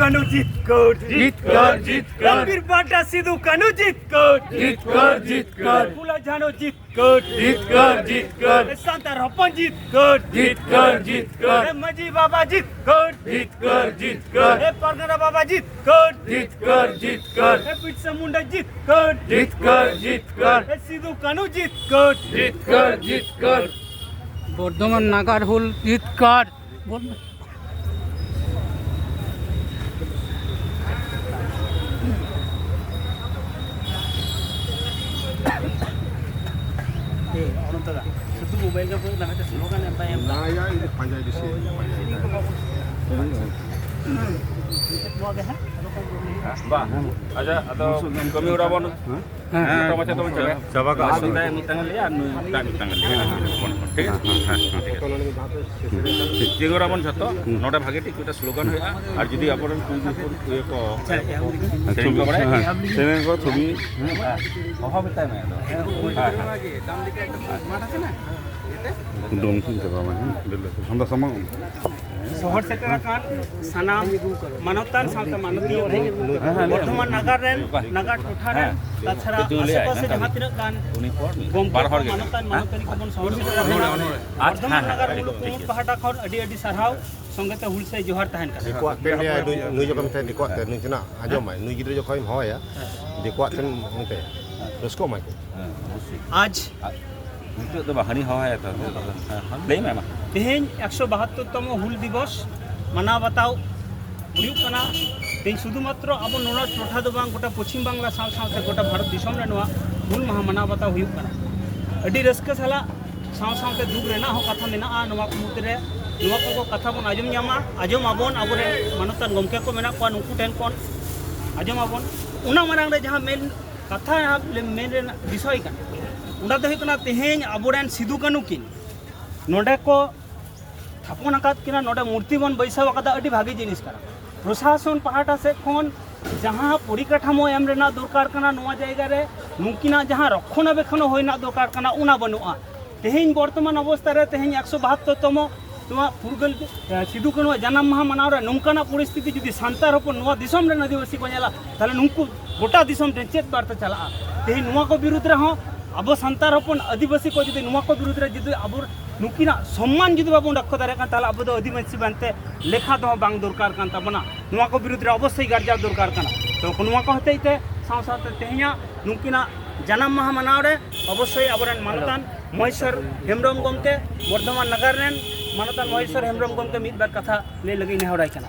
कानू जीत कर फिर बाटा सिद्धू कानू जीत कर फूला झानो जीत कर सांता रपन जीत कर मजी बाबा जीत कर परगना बाबा जीत कर पिटसा मुंडा जीत कर सिद्धू कानू जीत कर বর্ধমান নাগার হুল জিতকার मोबाइल का namanya slogan apa yang Nah ya ini panjang di sini. Ba, aja atau kami udah bon. Macam macam macam. Coba ke asal saya mitang lihat, mitang lihat. ঠিক আছে যে ওরা মন যত নটা ভাগে ঠিক একটা স্লোগান হয় আর যদি আপনার ইয়ে কো সেলিং কো বড় সেলিং কো ছবি অভাবে তাই না দাম দিকে একটা মাঠ আছে না Dong sih coba mana? Sampai sama. শহর সেটারাকার সানাম মানবতার সাথে মানবীয় বর্তমান নাগারেন নাগার টোঠারেন তাছাড়া আশেপাশে যাহা তিনাক গান মানবতার মানবতারি কবন শহর সেটারাকার বর্তমান নাগার পাহাটা খন আডি আডি সারহাও সঙ্গেতে হুলসে জোহার তাহেন কাছে Dikuat ten dia nu jokam ten dikuat ten nu cina aja mai nu gitu jokai mau ya dikuat ten mungkin terus kok mai আজ itu tuh bahani hawa ya tuh leh memang তেহেñ 172তম হুল দিবস মানা বাতাও ᱦᱩᱭᱩᱜ ᱠᱟᱱᱟ ᱛᱮᱦᱮᱧ শুধুমাত্র ᱟᱵᱚ ᱱᱚᱣᱟ ᱴᱚᱴᱷᱟ ᱫᱚ ᱵᱟᱝ ᱜᱚᱴᱟ ᱯᱚᱪᱷᱤᱢ ᱵᱟᱝᱞᱟ ᱥᱟᱶ ᱥᱟᱶᱛᱮ ᱜᱚᱴᱟ ᱵᱷᱟᱨᱚᱛ ᱫᱤᱥᱚᱢ ᱨᱮ ᱱᱚᱣᱟ ᱦᱩᱞ ᱢᱟᱦᱟ ᱢᱟᱱᱟᱣ ᱵᱟᱛᱟᱣ ᱦᱩᱭᱩᱜ ᱠᱟᱱᱟ ᱟᱹᱰᱤ ᱨᱟᱹᱥᱠᱟᱹ ᱥᱟᱞᱟᱜ ᱥᱟᱶ ᱥᱟᱶᱛᱮ ᱫᱩᱠ ᱨᱮᱱᱟᱜ ᱦᱚᱸ ᱠᱟᱛᱷᱟ ᱢᱮᱱᱟᱜᱼᱟ ᱱᱚᱣᱟ ᱠᱚ ᱢᱩᱫᱽᱨᱮ ᱱᱚᱣᱟ ᱠᱚ ᱠᱟᱛᱷᱟ ᱵᱚᱱ ᱟᱸᱡᱚᱢ ᱧᱟᱢᱟ ᱟᱸᱡᱚᱢ ᱟᱵᱚᱱ ᱟᱵᱚᱨᱮᱱ ᱢᱟᱱᱚᱛᱟᱱ ᱜᱚᱢᱠᱮ ᱠᱚ ᱢᱮᱱᱟᱜ ᱠᱚᱣᱟ ᱱᱩᱠᱩ ᱴᱷᱮᱱ ᱠᱷᱚᱱ ᱟᱸᱡᱚᱢ ᱟᱵᱚᱱ ᱚᱱᱟ ᱢᱟᱲᱟᱝ ᱨᱮ ᱡᱟᱦᱟᱸ ᱢᱮᱱ ᱠᱟᱛᱷᱟ ᱢᱮᱱ ᱨᱮᱱᱟᱜ ᱵᱤᱥᱚᱭ ᱠᱟᱱᱟ ᱚᱱᱟ ᱫᱚ ᱦᱩᱭᱩᱜ ᱠᱟᱱᱟ ᱛᱮᱦᱮᱧ ᱟᱵᱚᱨᱮᱱ ᱥᱤᱫᱩ ᱠᱟᱹᱱᱩ ᱠᱤᱱ ᱱᱚᱰᱮ ᱠᱚ থাপন আকাত কিনা নডে মূর্তি বন বৈশাও আকাদা আᱹᱰᱤ ভাগি জিনিস কানা প্রশাসন পাহাটা সে খন যাহা পরিকাঠামো এম রেনা দরকার কানা নোয়া জায়গা রে নুকিনা যাহা রক্ষণাবেক্ষণ হইনা দরকার কানা উনা বানুয়া তেহেñ বর্তমান অবস্থা রে তেহেñ 172তম তোমা ফুরগল সিধু কানু জানাম মাহা মানাও রে নুনকানা পরিস্থিতি যদি সান্তার হপন নোয়া দিশম রে আদিবাসী को নেলা তাহলে নুকু গোটা দিশম রে চেত বার্তা চালা তেহেñ নোয়া को বিরুদ্ধ রে হ अब सान्तार हपन आदिवासी को जुदी नुआ को विरुद्ध रे जुदी अब नुकिना सम्मान जुदी बाबू रखो दारे कान ताला अब दो आदिवासी बनते लेखा दो बांग दरकार कान ताबना नुआ को विरुद्ध रे अवश्य गार्जा दरकार काना तो नुआ को हतेते साव सावते तेहया नुकिना जन्म माह मनाव रे अवश्य अबरन मानतान महेश्वर हेमब्रम गमके वर्धमान नगर रेन मानतान महेश्वर हेमब्रम गमके मिद बार कथा ले लगी नेहराय काना